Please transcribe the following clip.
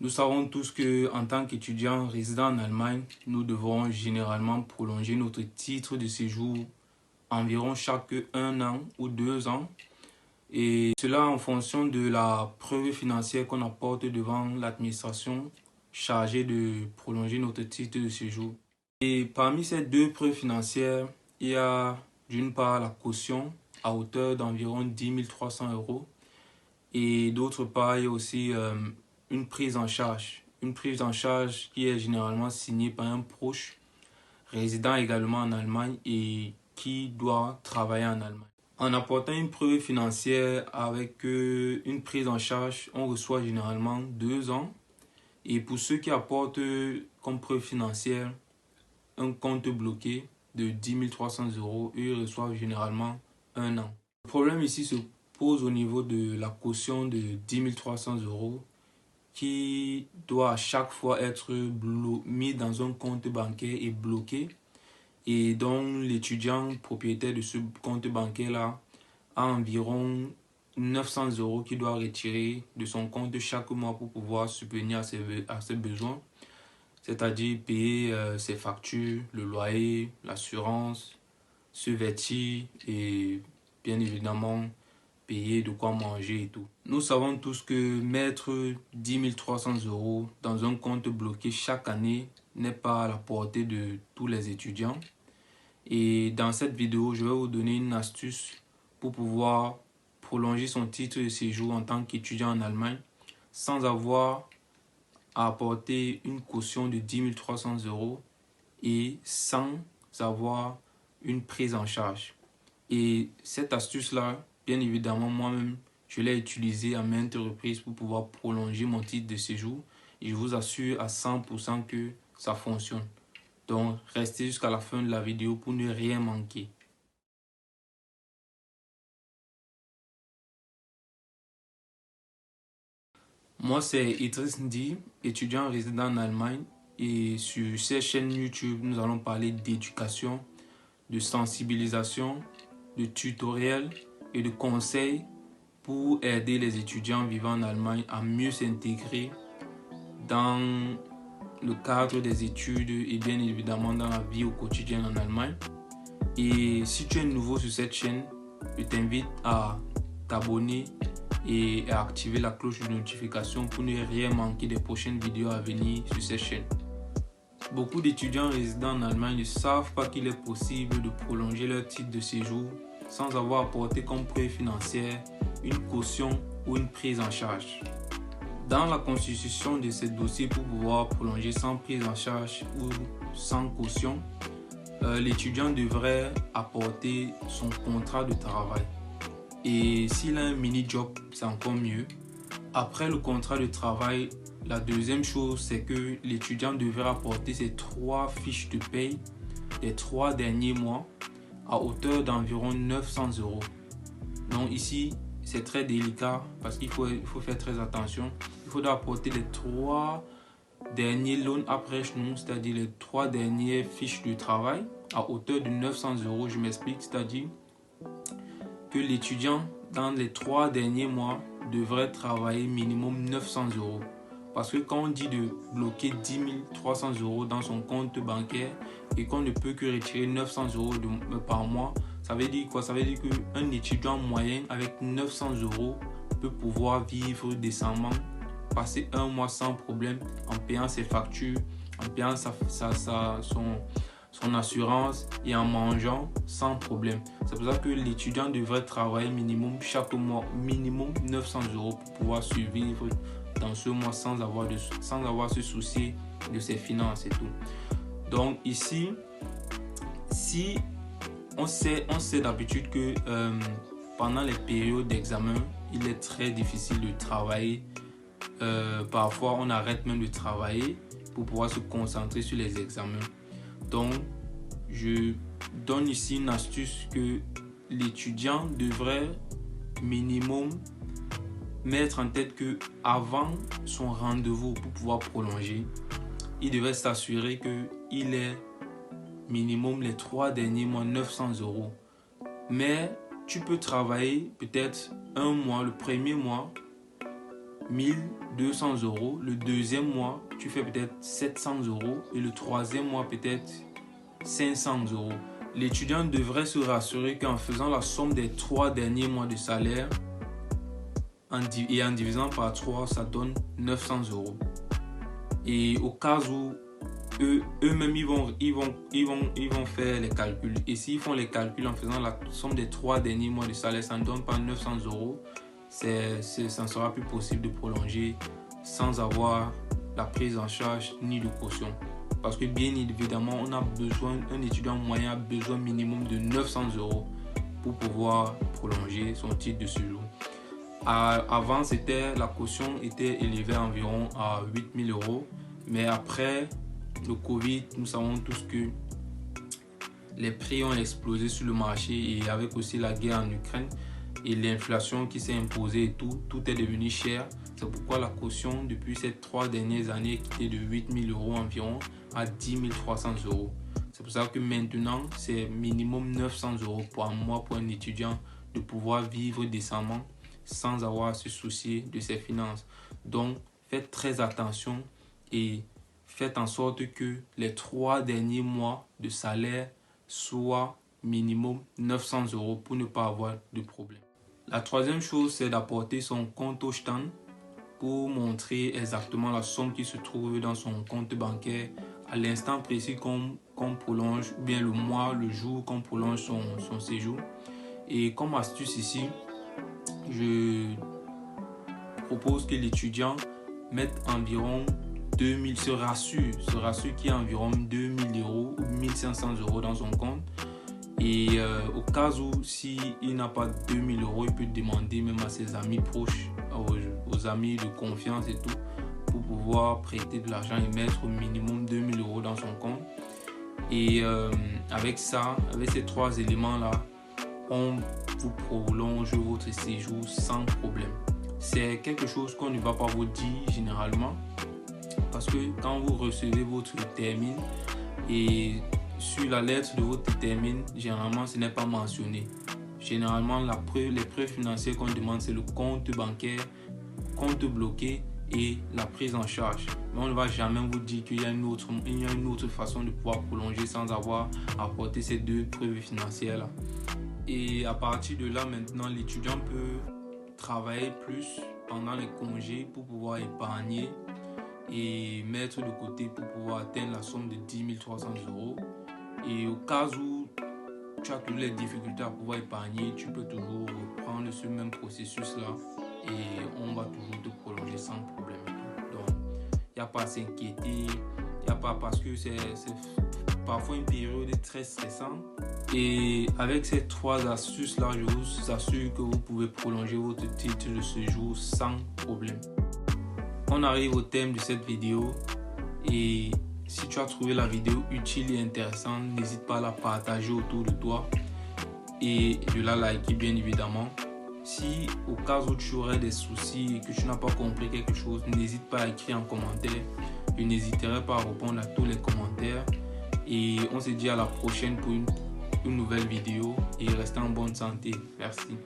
Nous savons tous que en tant qu'étudiants résidant en Allemagne, nous devrons généralement prolonger notre titre de séjour environ chaque 1 an ou 2 ans. Et cela en fonction de la preuve financière qu'on apporte devant l'administration chargée de prolonger notre titre de séjour. Et parmi ces deux preuves financières, il y a d'une part la caution à hauteur d'environ 10 300 euros. Et d'autre part, il y a aussi une prise en charge. Une prise en charge qui est généralement signée par un proche résidant également en Allemagne et qui doit travailler en Allemagne. En apportant une preuve financière avec une prise en charge, on reçoit généralement 2 ans. Et pour ceux qui apportent comme preuve financière un compte bloqué de 10 300 euros, eux reçoivent généralement 1 an. Le problème ici se pose au niveau de la caution de 10 300 euros qui doit à chaque fois être mis dans un compte bancaire et bloqué, et dont l'étudiant propriétaire de ce compte bancaire-là a environ 900 euros qu'il doit retirer de son compte chaque mois pour pouvoir subvenir à ses besoins, c'est-à-dire payer ses factures, le loyer, l'assurance, se vêtir et bien évidemment payer de quoi manger et tout. Nous savons tous que mettre 10 300 euros dans un compte bloqué chaque année n'est pas à la portée de tous les étudiants. Et dans cette vidéo, je vais vous donner une astuce pour pouvoir prolonger son titre de séjour en tant qu'étudiant en Allemagne sans avoir à apporter une caution de 10 300 euros et sans avoir une prise en charge. Et cette astuce-là, bien évidemment, moi-même, je l'ai utilisée à maintes reprises pour pouvoir prolonger mon titre de séjour. Et je vous assure à 100% que ça fonctionne. Donc, restez jusqu'à la fin de la vidéo pour ne rien manquer. Moi, c'est Idriss Ndi, étudiant résident en Allemagne. Et sur cette chaîne YouTube, nous allons parler d'éducation, de sensibilisation, de tutoriels et de conseils pour aider les étudiants vivant en Allemagne à mieux s'intégrer dans le cadre des études et bien évidemment dans la vie au quotidien en Allemagne. Et si tu es nouveau sur cette chaîne, je t'invite à t'abonner et à activer la cloche de notification pour ne rien manquer des prochaines vidéos à venir sur cette chaîne. Beaucoup d'étudiants résidant en Allemagne ne savent pas qu'il est possible de prolonger leur titre de séjour sans avoir apporté comme preuve financière une caution ou une prise en charge. Dans la constitution de ces dossiers pour pouvoir prolonger sans prise en charge ou sans caution, l'étudiant devrait apporter son contrat de travail. Et s'il a un mini-job, c'est encore mieux. Après le contrat de travail, la deuxième chose, c'est que l'étudiant devrait apporter ses 3 fiches de paye des 3 derniers mois à hauteur d'environ 900 euros. Donc ici, c'est très délicat parce qu'il faut faire très attention. Il faudra apporter les 3 derniers loans Abrechnung, c'est-à-dire les 3 dernières fiches de travail à hauteur de 900 euros. Je m'explique, c'est-à-dire que l'étudiant, dans les 3 derniers mois, devrait travailler minimum 900 euros. Parce que quand on dit de bloquer 10 300 euros dans son compte bancaire et qu'on ne peut que retirer 900 euros par mois, ça veut dire quoi? Ça veut dire qu'un étudiant moyen avec 900 euros peut pouvoir vivre décemment, passer un mois sans problème en payant ses factures, en payant son assurance et en mangeant sans problème. C'est pour ça que l'étudiant devrait travailler minimum chaque mois, minimum 900 euros pour pouvoir survivre dans ce mois sans avoir à se soucier de ses finances et tout. Donc ici, si on sait d'habitude que pendant les périodes d'examen, il est très difficile de travailler. Parfois, on arrête même de travailler pour pouvoir se concentrer sur les examens. Donc, je donne ici une astuce que l'étudiant devrait minimum mettre en tête que avant son rendez-vous pour pouvoir prolonger, il devait s'assurer qu'il est minimum les 3 derniers mois 900 euros. Mais tu peux travailler peut-être un mois, le premier mois, 1200 euros. Le deuxième mois, tu fais peut-être 700 euros. Et le troisième mois, peut-être 500 euros. L'étudiant devrait se rassurer qu'en faisant la somme des 3 derniers mois de salaire et en divisant par 3, ça donne 900 euros. Et au cas où eux-mêmes, ils vont faire les calculs. Et s'ils font les calculs en faisant la somme des 3 derniers mois de salaire, ça ne donne pas 900 euros. Ça ne sera plus possible de prolonger sans avoir la prise en charge ni de caution. Parce que bien évidemment, un étudiant moyen a besoin minimum de 900 euros pour pouvoir prolonger son titre de séjour. Avant, la caution était élevée environ à 8 000 euros. Mais après le Covid, nous savons tous que les prix ont explosé sur le marché et avec aussi la guerre en Ukraine et l'inflation qui s'est imposée et tout est devenu cher. C'est pourquoi la caution depuis ces 3 dernières années est quittée de 8 000 euros environ à 10 300 euros. C'est pour ça que maintenant, c'est minimum 900 euros par mois pour un étudiant de pouvoir vivre décemment sans avoir à se soucier de ses finances. Donc, faites très attention et faites en sorte que les 3 derniers mois de salaire soient minimum 900 euros pour ne pas avoir de problème. La troisième chose, c'est d'apporter son compte au stand pour montrer exactement la somme qui se trouve dans son compte bancaire à l'instant précis qu'on prolonge, ou bien le mois, le jour qu'on prolonge son séjour. Et comme astuce ici, je propose que l'étudiant mette environ 2000, se rassure qu'il y a environ 2000 euros ou 1500 euros dans son compte. Et au cas où, s'il n'a pas 2000 euros, il peut demander même à ses amis proches, aux amis de confiance et tout, pour pouvoir prêter de l'argent et mettre au minimum 2000 euros dans son compte. Et avec ça, avec ces 3 éléments-là, on vous prolonge votre séjour sans problème. C'est quelque chose qu'on ne va pas vous dire généralement parce que quand vous recevez votre termine et sur la lettre de votre termine, généralement ce n'est pas mentionné. Généralement, les preuves financières qu'on demande, c'est le compte bancaire, compte bloqué et la prise en charge. Mais on ne va jamais vous dire qu'il y a une autre façon de pouvoir prolonger sans avoir apporté ces 2 preuves financières-là. Et à partir de là, maintenant, l'étudiant peut travailler plus pendant les congés pour pouvoir épargner et mettre de côté pour pouvoir atteindre la somme de 10 300 euros. Et au cas où tu as toujours les difficultés à pouvoir épargner, tu peux toujours reprendre ce même processus-là et on va toujours te prolonger sans problème. Donc, il n'y a pas à s'inquiéter, il n'y a pas parce que c'est parfois une période très stressante. Et avec ces 3 astuces-là, je vous assure que vous pouvez prolonger votre titre de séjour sans problème. On arrive au thème de cette vidéo et si tu as trouvé la vidéo utile et intéressante, n'hésite pas à la partager autour de toi et de la liker bien évidemment. Si au cas où tu aurais des soucis et que tu n'as pas compris quelque chose, n'hésite pas à écrire en commentaire. Je n'hésiterai pas à répondre à tous les commentaires. Et on se dit à la prochaine pour une nouvelle vidéo et restez en bonne santé. Merci.